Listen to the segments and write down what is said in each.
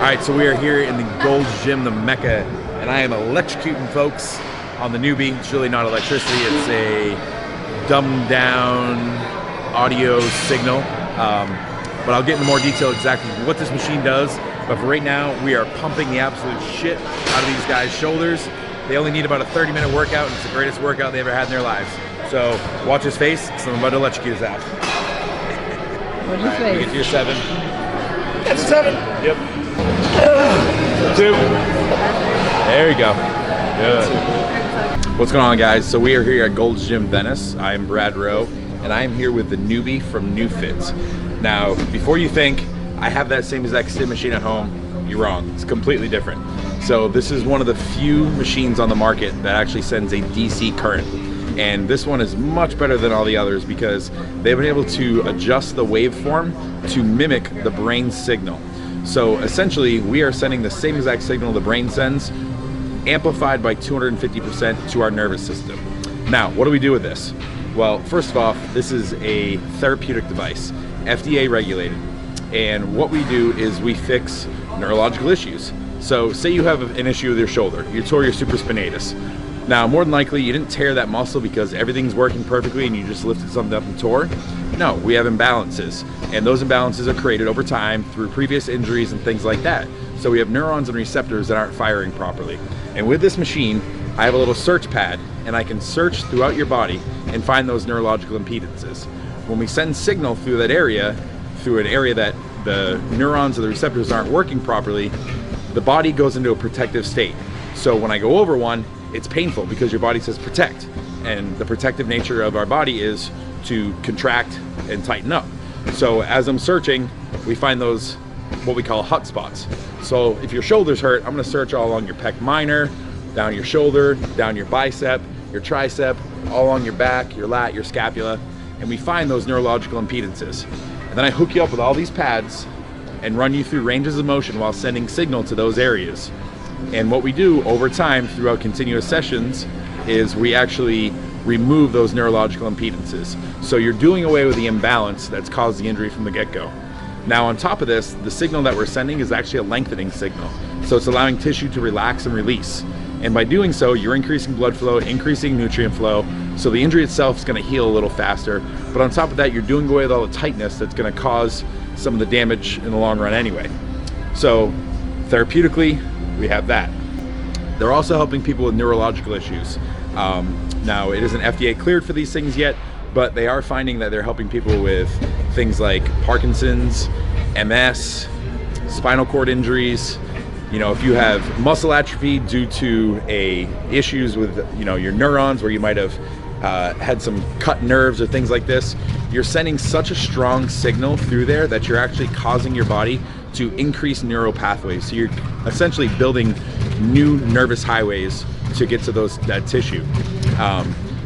Alright, so we are here in the Gold's Gym, the Mecca, and I am electrocuting folks on the Newbie. It's really not electricity, it's a dumbed down audio signal. But I'll get into more detail exactly what this machine does. But for right now, we are pumping the absolute shit out of these guys' shoulders. They only need about a 30-minute workout, and it's the greatest workout they ever had in their lives. So watch his face, because I'm about to electrocute his ass. What's his face? Get to your 7. That's a 7. Yep. 2. There you go. Good. What's going on, guys? So we are here at Gold's Gym Venice. I am Brad Rowe, and I am here with the Newbie from NewFit. Now, before you think I have that same exact stim machine at home, you're wrong. It's completely different. So this is one of the few machines on the market that actually sends a DC current. And this one is much better than all the others because they've been able to adjust the waveform to mimic the brain's signal. So essentially, we are sending the same exact signal the brain sends, amplified by 250% to our nervous system. Now, what do we do with this? Well, first off, this is a therapeutic device, FDA regulated. And what we do is we fix neurological issues. So say you have an issue with your shoulder, you tore your supraspinatus. Now, more than likely, you didn't tear that muscle because everything's working perfectly and you just lifted something up and tore. No, we have imbalances. And those imbalances are created over time through previous injuries and things like that. So we have neurons and receptors that aren't firing properly. And with this machine, I have a little search pad and I can search throughout your body and find those neurological impedances. When we send signal through that area, through an area that the neurons or the receptors aren't working properly, the body goes into a protective state. So when I go over one, it's painful because your body says protect. And the protective nature of our body is to contract and tighten up. So as I'm searching, we find those, what we call hot spots. So if your shoulder's hurt, I'm gonna search all along your pec minor, down your shoulder, down your bicep, your tricep, all along your back, your lat, your scapula, and we find those neurological impedances. And then I hook you up with all these pads and run you through ranges of motion while sending signal to those areas. And what we do over time throughout continuous sessions is we actually remove those neurological impedances. So you're doing away with the imbalance that's caused the injury from the get-go. Now on top of this, the signal that we're sending is actually a lengthening signal. So it's allowing tissue to relax and release. And by doing so, you're increasing blood flow, increasing nutrient flow, so the injury itself is going to heal a little faster. But on top of that, you're doing away with all the tightness that's going to cause some of the damage in the long run anyway. So therapeutically, we have that. They're also helping people with neurological issues. Now, it isn't FDA cleared for these things yet, but they are finding that they're helping people with things like Parkinson's, MS, spinal cord injuries. You know, if you have muscle atrophy due to issues with, your neurons, where you might have had some cut nerves or things like this, you're sending such a strong signal through there that you're actually causing your body to increase neural pathways. So you're essentially building new nervous highways to get to that tissue.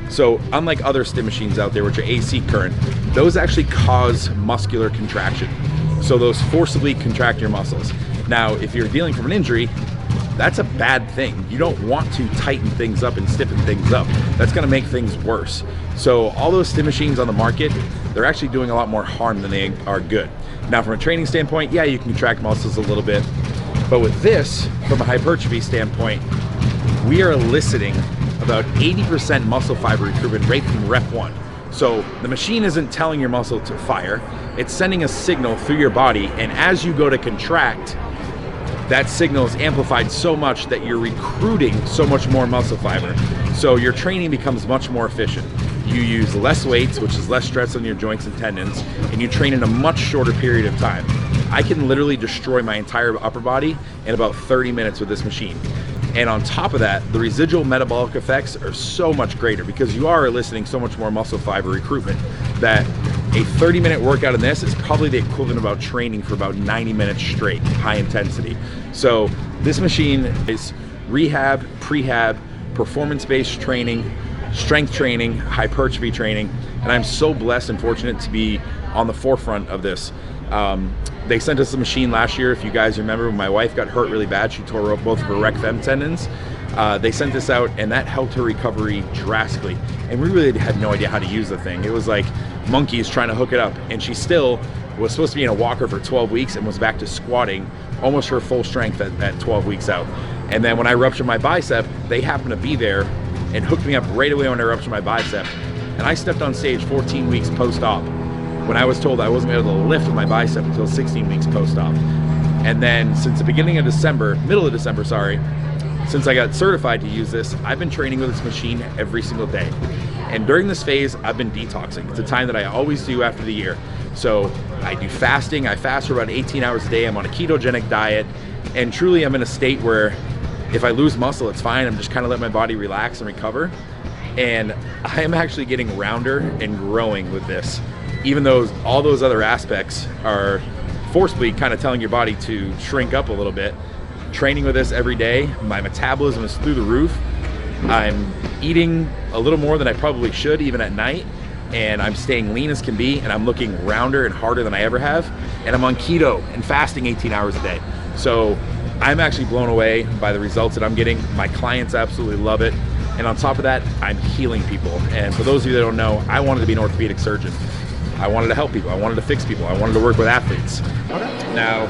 So unlike other stim machines out there, which are AC current, those actually cause muscular contraction. So those forcibly contract your muscles. Now, if you're dealing from an injury, that's a bad thing. You don't want to tighten things up and stiffen things up. That's gonna make things worse. So all those stim machines on the market, they're actually doing a lot more harm than they are good. Now, from a training standpoint, yeah, you can contract muscles a little bit. But with this, from a hypertrophy standpoint, we are eliciting about 80% muscle fiber recruitment right from rep 1. So the machine isn't telling your muscle to fire, it's sending a signal through your body, and as you go to contract, that signal is amplified so much that you're recruiting so much more muscle fiber. So your training becomes much more efficient. You use less weights, which is less stress on your joints and tendons, and you train in a much shorter period of time. I can literally destroy my entire upper body in about 30 minutes with this machine. And on top of that, the residual metabolic effects are so much greater because you are eliciting so much more muscle fiber recruitment that a 30-minute workout in this is probably the equivalent of about training for about 90 minutes straight, high intensity. So this machine is rehab, prehab, performance-based training, strength training, hypertrophy training, and I'm so blessed and fortunate to be on the forefront of this. They sent us a machine last year, if you guys remember, when my wife got hurt really bad. She tore up both of her rec fem tendons. They sent this out, and that helped her recovery drastically. And we really had no idea how to use the thing. It was like monkeys trying to hook it up, and she still was supposed to be in a walker for 12 weeks and was back to squatting almost her full strength at 12 weeks out. And then when I ruptured my bicep, they happened to be there and hooked me up right away when I ruptured my bicep. And I stepped on stage 14 weeks post-op when I was told I wasn't able to lift with my bicep until 16 weeks post-op. And then since the beginning of December, middle of December, sorry, since I got certified to use this, I've been training with this machine every single day. And during this phase, I've been detoxing. It's a time that I always do after the year. So I do fasting. I fast for about 18 hours a day. I'm on a ketogenic diet. And truly, I'm in a state where if I lose muscle, it's fine. I'm just kind of letting my body relax and recover. And I am actually getting rounder and growing with this, even though all those other aspects are forcibly kind of telling your body to shrink up a little bit. Training with this every day, my metabolism is through the roof. I'm eating a little more than I probably should, even at night, and I'm staying lean as can be, and I'm looking rounder and harder than I ever have, and I'm on keto and fasting 18 hours a day. So I'm actually blown away by the results that I'm getting. My clients absolutely love it, and on top of that, I'm healing people. And for those of you that don't know, I wanted to be an orthopedic surgeon. I wanted to help people. I wanted to fix people. I wanted to work with athletes. Okay. Now,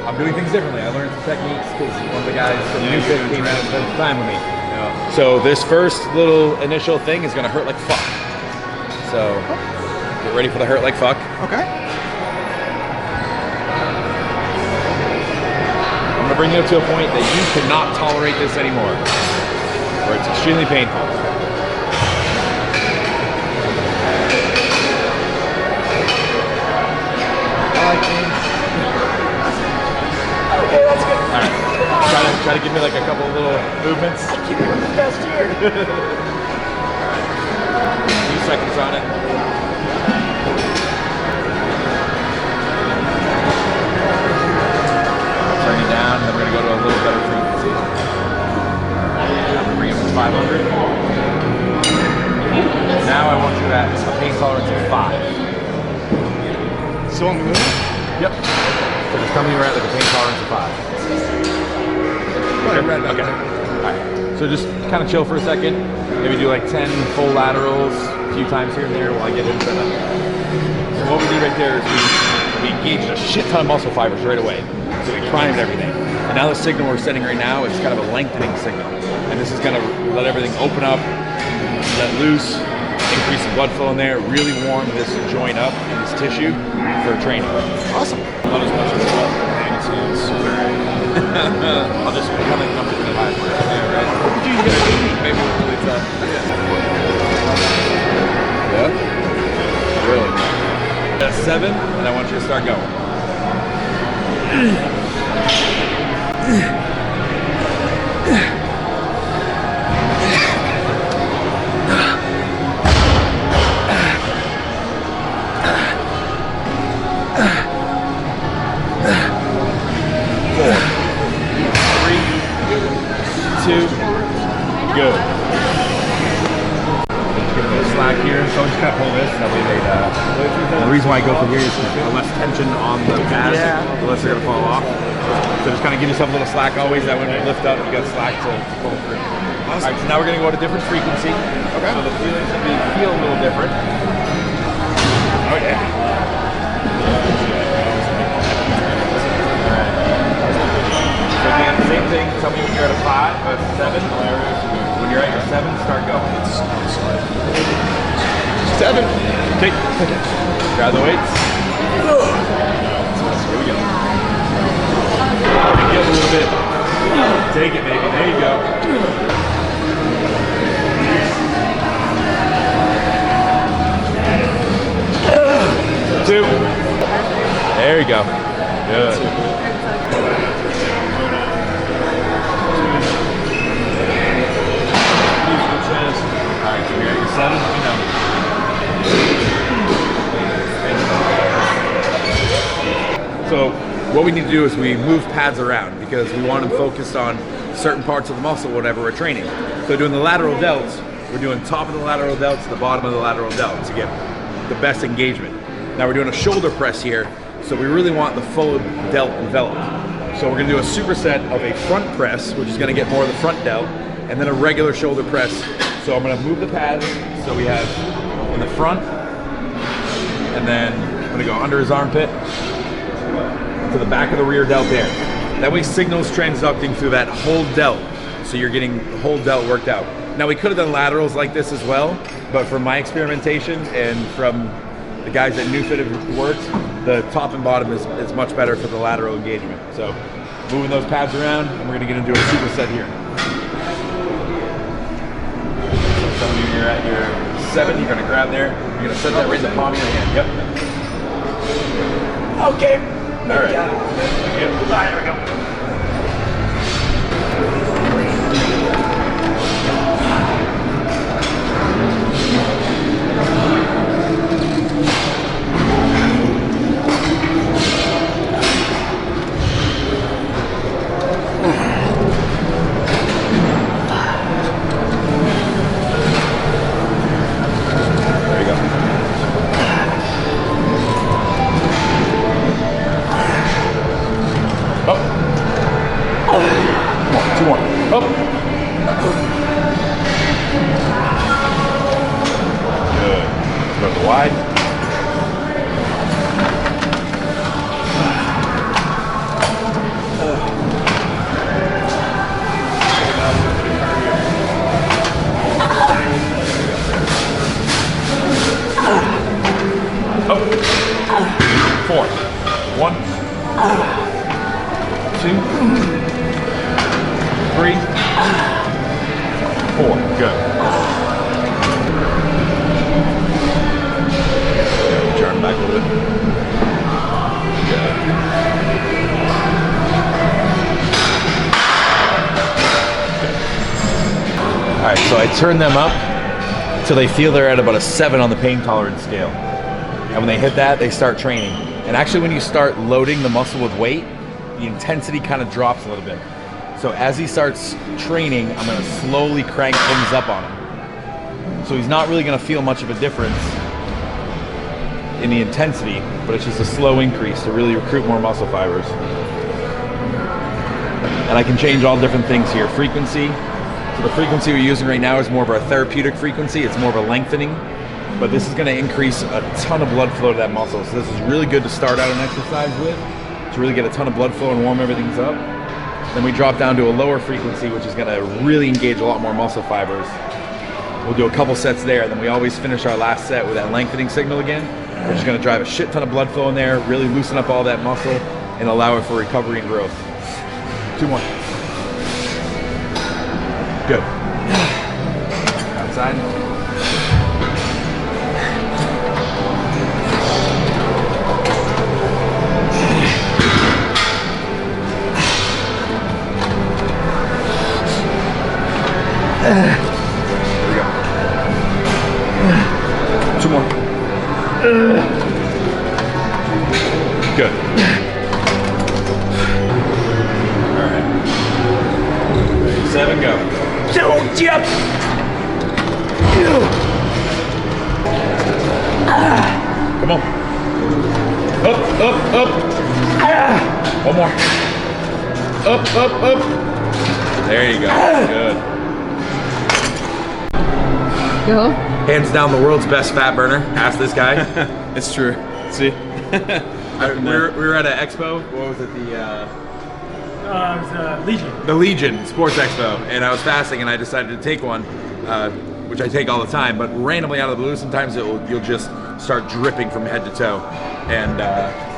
I'm doing things differently. I learned some techniques because one of the guys from Newbie came out and spent time with me. Yeah. So this first little initial thing is gonna hurt like fuck. So get ready for the hurt like fuck. Okay. I'm gonna bring you up to a point that you cannot tolerate this anymore, where it's extremely painful. Okay, that's good. All right. Try to give me like a couple of little movements. I keep doing the best here. All right. A few seconds on it. Turn it down, and then we're gonna go to a little better frequency. All right. I'm gonna bring it to 500. Now I want you at a pain tolerance of 5. So I'm moving? Yep. So just tell me you're at like a pain tolerance of 5. Okay. All right. So just kind of chill for a second. Maybe do like 10 full laterals, a few times here and there while I get into that. So what we do right there is we engage a shit ton of muscle fibers right away. So we primed everything. And now the signal we're setting right now is kind of a lengthening signal. And this is gonna let everything open up, let loose, increase the blood flow in there, really warm this joint up in this tissue for training. Awesome. Not as much as I'll just kind of come to the live. Yeah, right. What would you get a neubie? Maybe it's really tough. Yeah? Really? At 7, and I want you to start going. 2, good. Just get a little slack here, so just kind of pull this. That way the reason why I go through here is the less tension on the pads, the less they're going to fall off. So just kind of give yourself a little slack always, that when you lift up, you got slack to pull through. Awesome. All right, so now we're going to go to a different frequency. Okay. So the feeling's going to feel a little different. Oh yeah. So again, same thing, tell me when you're at a 5, or 7. When you're at your 7, start going. 7. Okay. Grab the weights. Here we go. Pick it up a little bit. Take it, baby. There you go. 2. There you go. Good. Alright, so you're at your 7, let me know. So what we need to do is we move pads around because we want them focused on certain parts of the muscle whenever we're training. So doing the lateral delts, we're doing top of the lateral delts to the bottom of the lateral delts to get the best engagement. Now we're doing a shoulder press here, so we really want the full delt enveloped. So we're gonna do a superset of a front press, which is gonna get more of the front delt, and then a regular shoulder press. So I'm gonna move the pads, so we have in the front, and then I'm gonna go under his armpit to the back of the rear delt there. That way signals transducting through that whole delt. So you're getting the whole delt worked out. Now we could have done laterals like this as well, but from my experimentation and from the guys at Newbie have worked, the top and bottom is much better for the lateral engagement. So moving those pads around, and we're gonna get into a superset here. So telling you you're at your 7, you're gonna grab there, you're gonna set that right in the palm of your hand. Yep. Okay. All right. Yep. There we go. So I turn them up till they feel they're at about a 7 on the pain tolerance scale. And when they hit that, they start training. And actually when you start loading the muscle with weight, the intensity kind of drops a little bit. So as he starts training, I'm gonna slowly crank things up on him. So he's not really gonna feel much of a difference in the intensity, but it's just a slow increase to really recruit more muscle fibers. And I can change all different things here. Frequency. So the frequency we're using right now is more of our therapeutic frequency. It's more of a lengthening, but this is gonna increase a ton of blood flow to that muscle. So this is really good to start out an exercise with, to really get a ton of blood flow and warm everything up. Then we drop down to a lower frequency, which is gonna really engage a lot more muscle fibers. We'll do a couple sets there, and then we always finish our last set with that lengthening signal again. We're just gonna drive a shit ton of blood flow in there, really loosen up all that muscle, and allow it for recovery and growth. 2 more. Good. Outside. There we go. 2 more. Good. All right. 7, go. Don't yep. Come on. Up, up, up. 1 more. Up, up, up. There you go. Good. Go. Hands down the world's best fat burner. Ask this guy. It's true. See? we were at an expo. What was it? It was Legion. The Legion Sports Expo, and I was fasting, and I decided to take one, which I take all the time. But randomly out of the blue, sometimes you'll just start dripping from head to toe. And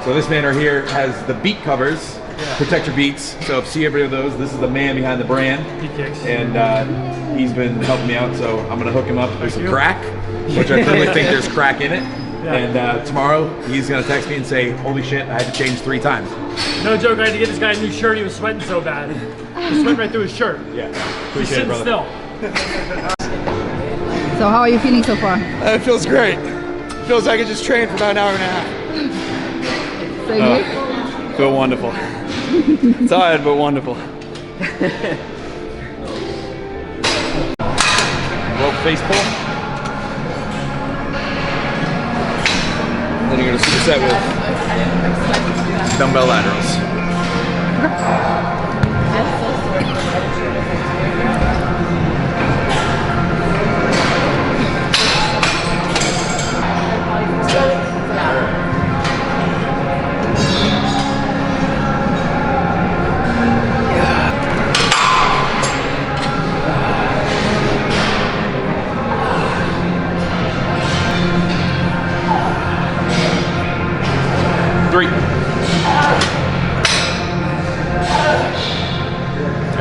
so this man right here has the beat covers. Yeah. Protect your beats. So if you see every of those, this is the man behind the brand. And he's been helping me out, so I'm gonna hook him up. There's some crack, which I clearly think there's crack in it. Yeah. And tomorrow he's gonna text me and say, "Holy shit, I had to change 3 times." No joke, I had to get this guy a new shirt. He was sweating so bad. He was sweating right through his shirt. Yeah, He's appreciate it, sitting brother. still. So how are you feeling so far? It feels great. It feels like I just trained for about an hour and a half. So good? Feel wonderful. Tired, but wonderful. Rope face pull. Then you're gonna superset with dumbbell laterals.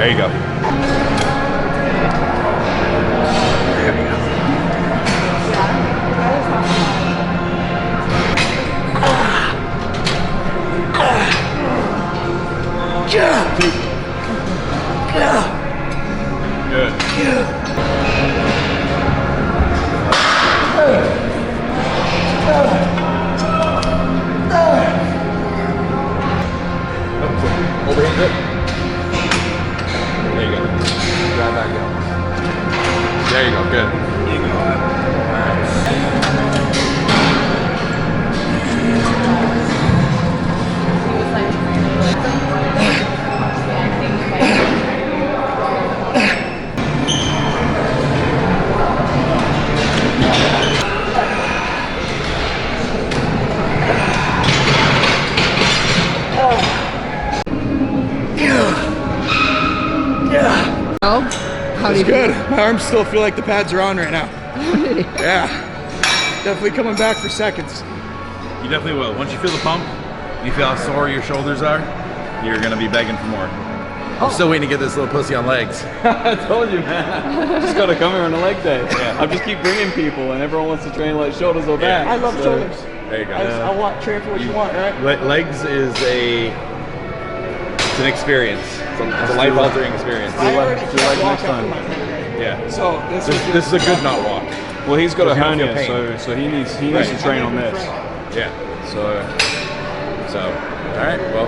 There you go. Good. Overhand grip. There you go. Drive back down. There you go. Good. There you go. All right. Oh, how do you It's good. My arms still feel like the pads are on right now. Yeah. Definitely coming back for seconds. You definitely will. Once you feel the pump, you feel how sore your shoulders are, you're gonna be begging for more. I'm still waiting to get this little pussy on legs. I told you, man. Just gotta come here on a leg day. Yeah. I just keep bringing people, and everyone wants to train like shoulders or back. Yeah. I love shoulders. There you go. I want train for what you want, right? Legs is it's an experience. It's a life-altering experience. I already do like next after time. my surgery. Yeah. So This is a good not walk. well, he's got a Because you don't hernia, feel pain. so he needs Right. to train on this. Yeah. So So, all right. Well,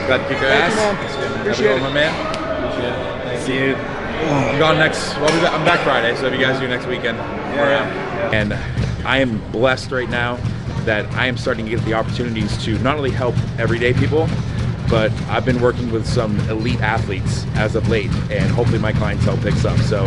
glad to kick your ass. man. Have a Appreciate good one, my man. See you. You gone next? Well, I'm back Friday. So if you guys do next weekend, I'm around. And I am blessed right now that I am starting to get the opportunities to not only help everyday people, but I've been working with some elite athletes as of late, and hopefully my clientele picks up. So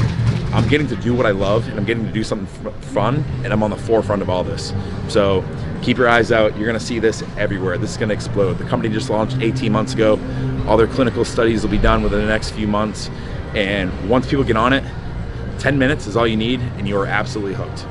I'm getting to do what I love, and I'm getting to do something fun, and I'm on the forefront of all this. So keep your eyes out. You're gonna see this everywhere. This is gonna explode. The company just launched 18 months ago. All their clinical studies will be done within the next few months. And once people get on it, 10 minutes is all you need, and you are absolutely hooked.